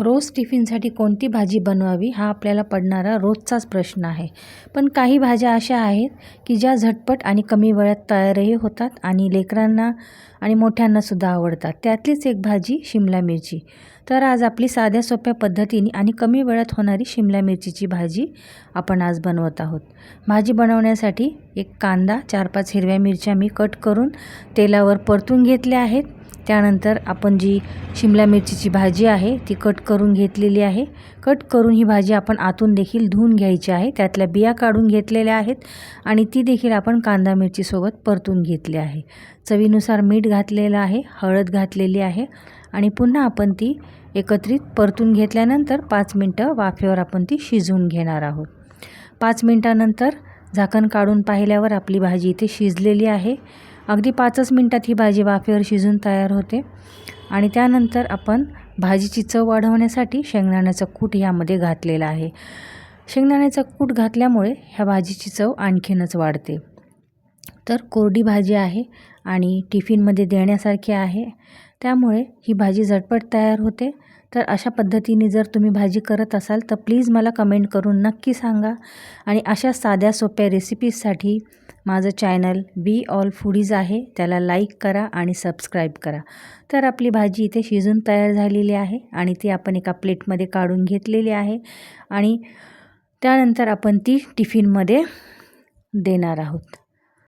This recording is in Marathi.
रोज टिफिनसाठी कोणती भाजी बनवावी हा आपल्याला पडणारा रोजचाच प्रश्न आहे. पण काही भाज्या अशा आहेत की ज्या झटपट आणि कमी वेळात तयारही होतात आणि लेकरांना आणि मोठ्यांनासुद्धा आवडतात. त्यातलीच एक भाजी शिमला मिरची. तर आज आपली साध्या सोप्या पद्धतीने आणि कमी वेळात होणारी शिमला मिरचीची भाजी आपण आज बनवत आहोत. भाजी बनवण्यासाठी एक कांदा, 4-5 हिरव्या मिरच्या मी कट करून तेलावर परतून घेतल्या आहेत. त्यानंतर आपण जी शिमला मिरचीची भाजी आहे ती कट करून घेतलेली आहे. कट करून ही भाजी आपण आतून देखील धुवून घ्यायची आहे. त्यातल्या बिया काढून घेतलेल्या आहेत आणि ती देखील आपण कांदा मिरचीसोबत परतून घेतली आहे. चवीनुसार मीठ घातलेलं आहे, हळद घातलेली आहे आणि पुन्हा आपण ती एकत्रित परतून घेतल्यानंतर 5 मिनटं वाफेवर आपण ती शिजवून घेणार आहोत. 5 मिनटानंतर झाकण काढून पाहिल्यावर आपली भाजी इथे शिजलेली आहे. अगदी 5च मिनटात ही भाजी वाफेवर शिजून तयार होते. आणि त्यानंतर आपण भाजीची चव वाढवण्यासाठी शेंगदाण्याचं कूट यामध्ये घातलेलं आहे. शेंगदाण्याचं कूट घातल्यामुळे ह्या भाजीची चव आणखीनच वाढते. तर कोरडी भाजी आहे आणि टिफिनमध्ये देण्यासारखी आहे, त्यामुळे ही भाजी झटपट तयार होते. तर अशा पद्धतीने जर तुम्ही भाजी करत असाल तर प्लीज मला कमेंट करून नक्की सांगा. आणि अशा साध्या सोप्या रेसिपीजसाठी माझं चॅनल वी ऑल फूडीज आहे, त्याला लाईक करा आणि सबस्क्राईब करा. तर आपली भाजी इथे शिजून तयार झालेली आहे आणि ती आपण एका प्लेटमध्ये काढून घेतलेली आहे आणि त्यानंतर आपण ती टिफिनमध्ये देणार आहोत.